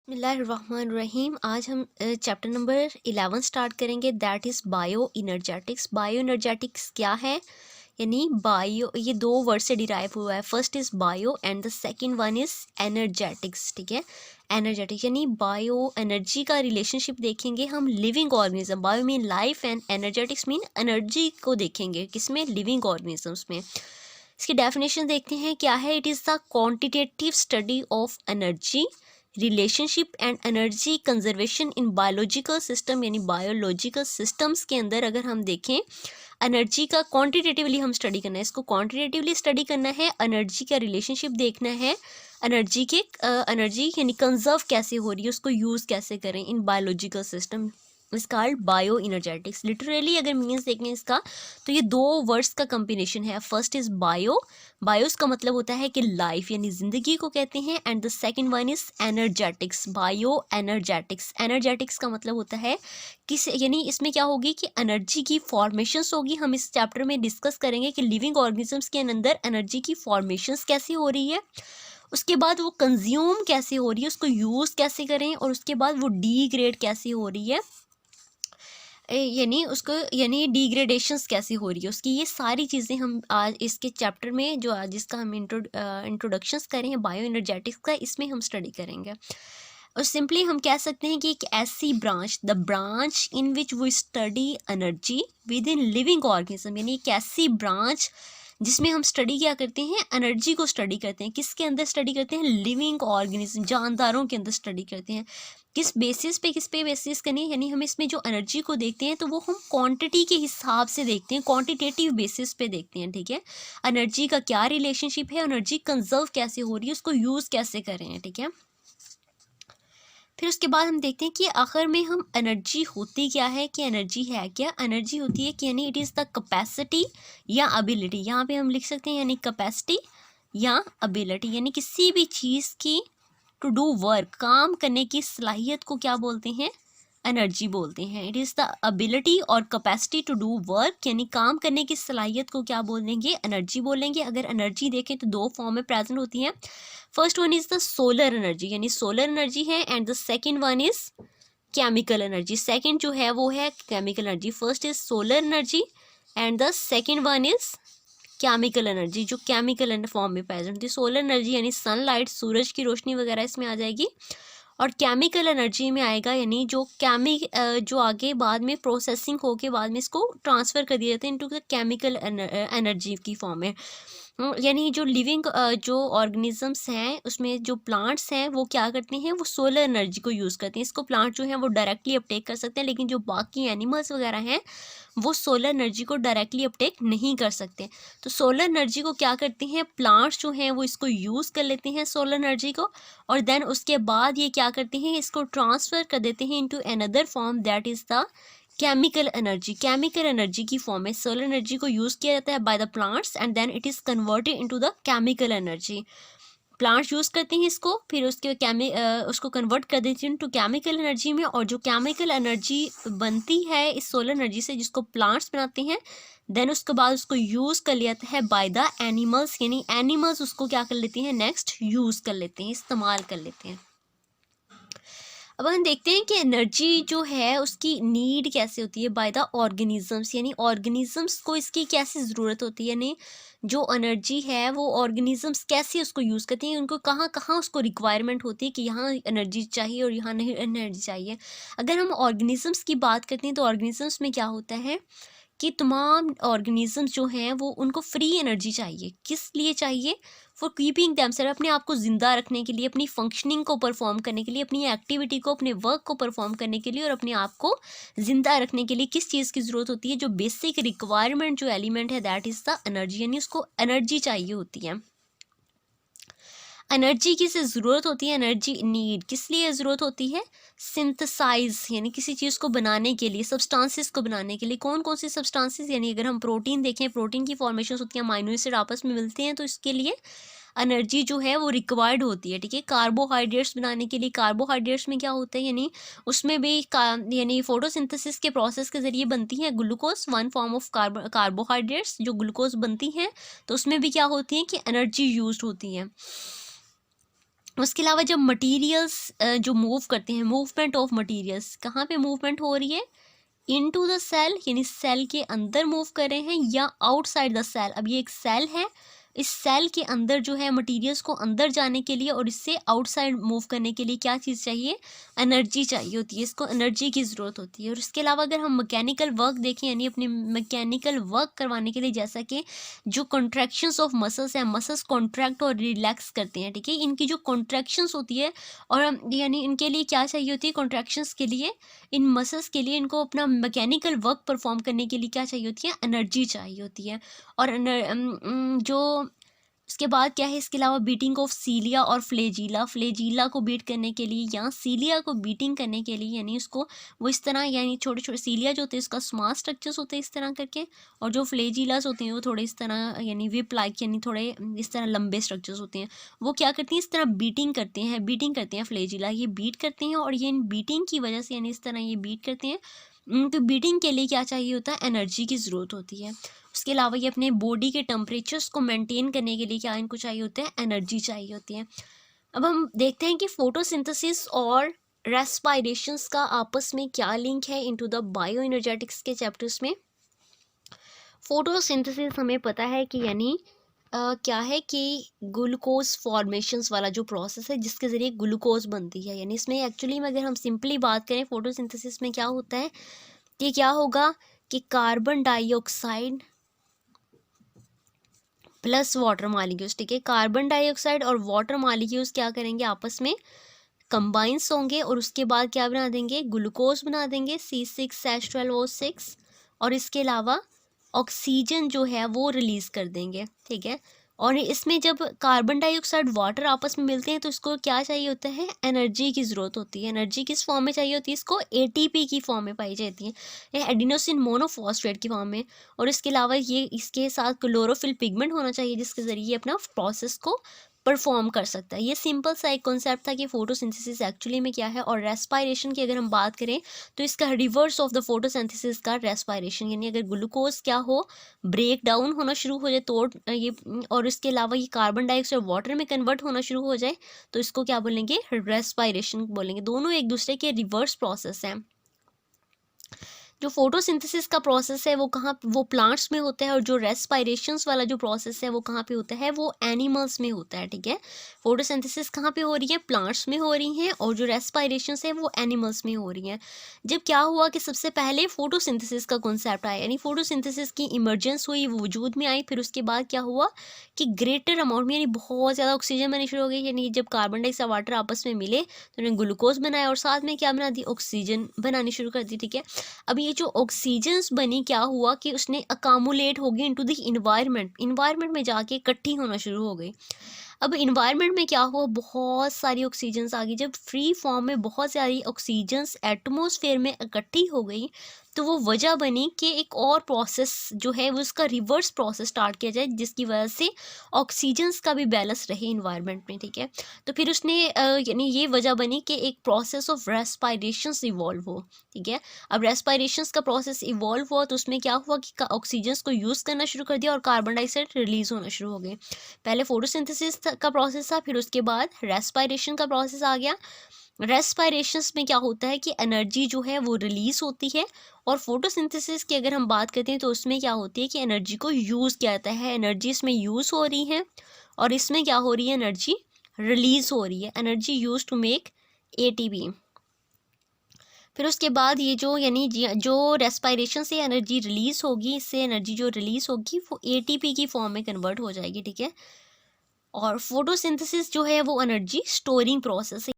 बिस्मिल्लाहिर्रहमानिर्रहीम। आज हम चैप्टर नंबर 11 स्टार्ट करेंगे, दैट इज़ बायो इनर्जेटिक्स। बायो इनर्जेटिक्स क्या है? यानी बायो, ये दो वर्ड से डिराइव हुआ है। First is bio and the second one is energetics. ठीक है, एनर्जेटिक्स यानी बायो एनर्जी का रिलेशनशिप देखेंगे हम living organism. Bio mean life and energetics mean energy को देखेंगे किसमें, लिविंग ऑर्गेनिजम्स में। इसकी डेफिनेशन देखते हैं क्या है। It is the quantitative study of energy relationship and energy conservation in biological system. यानी बायोलॉजिकल सिस्टम्स के अंदर अगर हम देखें एनर्जी का क्वांटिटेटिवली हम स्टडी करना है, इसको क्वांटिटेटिवली स्टडी करना है, एनर्जी का रिलेशनशिप देखना है, एनर्जी के एनर्जी यानी कंजर्व कैसे हो रही है, उसको यूज़ कैसे करें इन बायोलॉजिकल सिस्टम। इस कॉल्ड बायो इनर्जेटिक्स। लिटरली अगर मीन्स देखें इसका, तो ये दो वर्ड्स का कम्बिनेशन है। फर्स्ट इज बायो, बायोस का मतलब होता है कि लाइफ यानी ज़िंदगी को कहते हैं, and the second one is energetics, bio energetics. Energetics का मतलब होता है किस, यानी इसमें क्या होगी कि एनर्जी की फॉर्मेशंस होगी। हम इस चैप्टर में डिस्कस करेंगे कि लिविंग ऑर्गेनिजम्स के अंदर एनर्जी की फॉर्मेशंस कैसे हो रही है, उसके बाद वो कंज्यूम कैसे हो रही है, उसको यूज़ कैसे करें, और उसके बाद वो डीग्रेड कैसे हो रही है, यानी उसको यानी डिग्रेडेशंस कैसे हो रही है उसकी। ये सारी चीज़ें हम आज इसके चैप्टर में जो आज जिसका हम इंट्रोडक्शंस करें हैं बायो एनर्जेटिक्स का, इसमें हम स्टडी करेंगे। और सिंपली हम कह सकते हैं कि एक ऐसी branch, the branch in which we study energy within living organism, यानी एक ऐसी ब्रांच जिसमें हम स्टडी क्या करते हैं, एनर्जी को स्टडी करते हैं। किसके अंदर स्टडी करते हैं? लिविंग ऑर्गेनिज्म, जानदारों के अंदर स्टडी करते हैं। किस पे बेसिस करनी है, यानी हम इसमें जो एनर्जी को देखते हैं तो वो हम क्वांटिटी के हिसाब से देखते हैं, क्वांटिटेटिव बेसिस पे देखते हैं। ठीक है, एनर्जी का क्या रिलेशनशिप है, एनर्जी कंजर्व कैसे हो रही है, उसको यूज़ कैसे कर रहे हैं। ठीक है, फिर उसके बाद हम देखते हैं कि आखिर में हम एनर्जी होती क्या है, कि एनर्जी है क्या। एनर्जी होती है कि यानी इट इज़ द कैपेसिटी या एबिलिटी, यहाँ पे हम लिख सकते हैं यानी कैपेसिटी या एबिलिटी, यानी किसी भी चीज़ की टू डू वर्क, काम करने की सलाहियत को क्या बोलते हैं, एनर्जी बोलते हैं। इट इज़ द एबिलिटी और कैपेसिटी टू डू वर्क, यानी काम करने की सलाहियत को क्या बोलेंगे, एनर्जी बोलेंगे। अगर एनर्जी देखें तो दो फॉर्म में प्रेजेंट होती है। First one is the solar energy, यानी सोलर एनर्जी है, and the second one is chemical energy. Second जो है वो है chemical energy. First is solar energy and the second one is chemical energy, जो केमिकल फॉर्म में present होती है। सोलर एनर्जी यानी सनलाइट, सूरज की रोशनी वगैरह इसमें आ जाएगी, और केमिकल एनर्जी में आएगा यानी जो जो आगे बाद में प्रोसेसिंग होके बाद में इसको ट्रांसफ़र कर दिया जाता है इनटू द केमिकल एनर्जी की फॉर्म में। यानी जो लिविंग जो ऑर्गेनिजम्स हैं उसमें जो प्लांट्स हैं वो क्या करते हैं, वो सोलर एनर्जी को यूज़ करते हैं। इसको प्लांट जो हैं वो डायरेक्टली अपटेक कर सकते हैं, लेकिन जो बाकी एनिमल्स वगैरह हैं वो सोलर एनर्जी को डायरेक्टली अपटेक नहीं कर सकते। तो सोलर एनर्जी को क्या करते हैं, प्लांट्स जो हैं वो इसको यूज़ कर लेते हैं सोलर एनर्जी को, और देन उसके बाद ये क्या करते हैं, इसको ट्रांसफ़र कर देते हैं into another form, that is the chemical energy. Chemical energy की फॉर्म में सोलर एनर्जी को यूज़ किया जाता है by the plants, and then it is converted into the chemical energy. Plants use करते हैं इसको, फिर उसके उसको कन्वर्ट कर देते हैं टू केमिकल एनर्जी में, और जो केमिकल एनर्जी बनती है इस सोलर एनर्जी से जिसको प्लांट्स बनाते हैं, देन उसके बाद उसको यूज़ कर लिया है बाय द एनिमल्स, यानी एनिमल्स उसको क्या कर लेते हैं, नेक्स्ट यूज़ कर लेते हैं, इस्तेमाल कर लेते हैं। अब हम देखते हैं कि एनर्जी जो है उसकी नीड कैसे होती है बाय द ऑर्गेनिजम्स, यानी ऑर्गेनिजम्स को इसकी कैसे ज़रूरत होती है, यानी जो एनर्जी है वो ऑर्गेनिजम्स कैसे उसको यूज़ करते हैं, उनको कहाँ कहाँ उसको रिक्वायरमेंट होती है कि यहाँ एनर्जी चाहिए और यहाँ नहीं एनर्जी चाहिए। अगर हम ऑर्गेनिजम्स की बात करते हैं तो ऑर्गेनिजम्स में क्या होता है कि तमाम ऑर्गेनिजम्स जो हैं वो उनको फ्री एनर्जी चाहिए। किस लिए चाहिए? फॉर कीपिंग देमसेल्फ, अपने आप को ज़िंदा रखने के लिए, अपनी फंक्शनिंग को परफॉर्म करने के लिए, अपनी एक्टिविटी को, अपने वर्क को परफॉर्म करने के लिए, और अपने आप को ज़िंदा रखने के लिए किस चीज़ की ज़रूरत होती है, जो बेसिक रिक्वायरमेंट जो एलिमेंट है दैट इज़ द एनर्जी, यानी उसको एनर्जी चाहिए होती है। एनर्जी की से ज़रूरत होती है, एनर्जी नीड किस लिए ज़रूरत होती है, सिंथेसाइज यानी किसी चीज़ को बनाने के लिए, सब्सटेंसेस को बनाने के लिए। कौन कौन सी सब्सटेंसेस, यानी अगर हम प्रोटीन देखें, प्रोटीन की फॉर्मेशन होती है, अमाइनो एसिड आपस में मिलते हैं तो इसके लिए एनर्जी जो है वो रिक्वायर्ड होती है। ठीक है, कार्बोहाइड्रेट्स बनाने के लिए, कार्बोहाइड्रेट्स में क्या होता है, यानी उसमें भी यानी फोटोसिंथेसिस के प्रोसेस के ज़रिए बनती है glucose, one form of carbohydrates जो ग्लूकोज बनती हैं, तो उसमें भी क्या होती है कि एनर्जी यूज होती है। उसके अलावा जब मटेरियल्स जो मूव करते हैं, मूवमेंट ऑफ मटेरियल्स, कहाँ पे मूवमेंट हो रही है? इनटू द सेल, यानी सेल के अंदर मूव कर रहे हैं या आउटसाइड द सेल। अब ये एक सेल है, इस सेल के अंदर जो है मटेरियल्स को अंदर जाने के लिए और इससे आउटसाइड मूव करने के लिए क्या चीज़ चाहिए? एनर्जी चाहिए होती है, इसको एनर्जी की ज़रूरत होती है। और इसके अलावा अगर हम मैकेनिकल वर्क देखें, यानी अपने मैकेनिकल वर्क करवाने के लिए, जैसा कि जो कॉन्ट्रैक्शंस ऑफ मसल्स हैं, मसल्स कॉन्ट्रैक्ट और रिलैक्स करते हैं, ठीक है, इनकी जो कॉन्ट्रैक्शंस होती है और यानी इनके लिए क्या चाहिए होती है? कॉन्ट्रैक्शंस के लिए, इन मसल्स के लिए, इनको अपना मैकेनिकल वर्क परफॉर्म करने के लिए क्या चाहिए होती है? एनर्जी चाहिए होती है। और जो इसके बाद क्या है? इसके अलावा बीटिंग ऑफ सीलिया और फ्लेजिला, फ्लेजिला को बीट करने के लिए या सीलिया को बीटिंग करने के लिए, यानी उसको वो इस तरह, यानी छोटे छोटे सीलिया जो होते हैं इसका स्मॉल स्ट्रक्चर्स होते हैं इस तरह करके, और जो फ्लेजिलास होते हैं वो थोड़े इस तरह, यानी विप लाइक, यानी थोड़े इस तरह लंबे स्ट्रक्चर्स होते हैं। वो क्या करती हैं? इस तरह बीटिंग करते हैं फ्लेजिला, ये बीट करते हैं और ये इन बीटिंग की वजह से, यानी इस तरह ये बीट करते हैं। तो बीटिंग के लिए क्या चाहिए होता है? एनर्जी की ज़रूरत होती है। उसके अलावा ये अपने बॉडी के टेम्परेचर्स को मेंटेन करने के लिए क्या इनको चाहिए होता है? एनर्जी चाहिए होती है। अब हम देखते हैं कि फोटोसिंथेसिस और रेस्पायरेशंस का आपस में क्या लिंक है इनटू द बायो एनर्जेटिक्स के चैप्टर्स में। फोटोसिंथेसिस हमें पता है कि यानी क्या है कि ग्लूकोज फॉर्मेशंस वाला जो प्रोसेस है जिसके ज़रिए ग्लूकोज बनती है, यानी इसमें एक्चुअली में अगर हम सिंपली बात करें फोटोसिंथेसिस में क्या होता है कि क्या होगा कि carbon dioxide plus water molecules, ठीक है, कार्बन डाइऑक्साइड और वाटर मालिक्यूल्स क्या करेंगे? आपस में कंबाइंस होंगे और उसके बाद क्या बना देंगे? ग्लूकोज बना देंगे, C6H12O6। और इसके अलावा ऑक्सीजन जो है वो रिलीज़ कर देंगे, ठीक है। और इसमें जब कार्बन डाइऑक्साइड वाटर आपस में मिलते हैं तो इसको क्या चाहिए होता है? एनर्जी की ज़रूरत होती है। एनर्जी किस फॉर्म में चाहिए होती है? इसको ATP की फॉर्म में पाई जाती है, या एडिनोसिन मोनोफॉस्फेट की फॉर्म में। और इसके अलावा ये इसके साथ क्लोरोफिल पिगमेंट होना चाहिए जिसके ज़रिए अपना प्रोसेस को परफॉर्म कर सकता है। ये सिंपल सा एक कॉन्सेप्ट था कि फोटोसिंथेसिस एक्चुअली में क्या है। और रेस्पायरेशन की अगर हम बात करें तो इसका रिवर्स ऑफ द फोटोसिंथेसिस का रेस्पायरेशन, यानी अगर ग्लूकोज क्या हो? ब्रेक डाउन होना शुरू हो जाए, तोड़ ये, और इसके अलावा ये कार्बन डाइऑक्साइड वाटर में कन्वर्ट होना शुरू हो जाए तो इसको क्या बोलेंगे? रेस्पायरेशन बोलेंगे। दोनों एक दूसरे के रिवर्स प्रोसेस हैं। जो फोटोसिंथेसिस का प्रोसेस है वो कहाँ, वो प्लांट्स में होता है, और जो रेस्पायरेशंस वाला जो प्रोसेस है वो कहाँ पे होता है? वो एनिमल्स में होता है, ठीक है। फोटोसिंथेसिस कहाँ पे हो रही है? प्लांट्स में हो रही हैं, और जो रेस्पायरेशंस है वो एनिमल्स में हो रही हैं। जब क्या हुआ कि सबसे पहले फोटोसिंथेसिस का कॉन्सेप्ट आया, यानी फोटोसिंथेसिस की इमरजेंस हुई, वो वजूद में आई, फिर उसके बाद क्या हुआ कि ग्रेटर अमाउंट में, यानी बहुत ज़्यादा ऑक्सीजन बननी शुरू हो गई, यानी जब कार्बन डाइऑक्साइड वाटर आपस में मिले तो उन्होंने ग्लूकोज बनाया और साथ में क्या बना दी? ऑक्सीजन बनानी शुरू कर दी, ठीक है। अब ये जो ऑक्सीजन्स बनी, क्या हुआ कि उसने अकामुलेट हो गई इनटू द इन्वायरमेंट, इन्वायरमेंट में जाके इकट्ठी होना शुरू हो गई। अब इन्वायरमेंट में क्या हुआ? बहुत सारी ऑक्सीजन्स आ गई। जब फ्री फॉर्म में बहुत सारी ऑक्सीजन्स एटमॉस्फेयर में इकट्ठी हो गई तो वो वजह बनी कि एक और प्रोसेस जो है वो उसका रिवर्स प्रोसेस स्टार्ट किया जाए जिसकी वजह से ऑक्सीजन्स का भी बैलेंस रहे इन्वायरमेंट में, ठीक है। तो फिर उसने यानी ये वजह बनी कि एक प्रोसेस ऑफ रेस्पायरेशंस इवॉल्व हो, ठीक है। अब रेस्पायरेशंस का प्रोसेस इवॉल्व हुआ तो उसमें क्या हुआ कि ऑक्सीजन्स को यूज़ करना शुरू कर दिया और कार्बन डाइऑक्साइड रिलीज होना शुरू हो गए। पहले फोटोसिंथेसिस का प्रोसेस था, फिर उसके बाद रेस्पायरेशन का प्रोसेस आ गया। रेस्पायरेशंस में क्या होता है कि एनर्जी जो है वो रिलीज होती है, और फोटोसिंथेसिस की अगर हम बात करते हैं तो उसमें क्या होती है कि एनर्जी को यूज़ किया जाता है। एनर्जी इसमें यूज़ हो रही है और इसमें क्या हो रही है? एनर्जी रिलीज हो रही है। Energy use to make ATP। फिर उसके बाद ये जो यानी जो रेस्पायरेशन से एनर्जी रिलीज होगी, इससे एनर्जी जो रिलीज होगी वो ATP की फॉर्म में कन्वर्ट हो जाएगी, ठीक है। और फोटोसिंथेसिस जो है वो एनर्जी स्टोरिंग प्रोसेस है।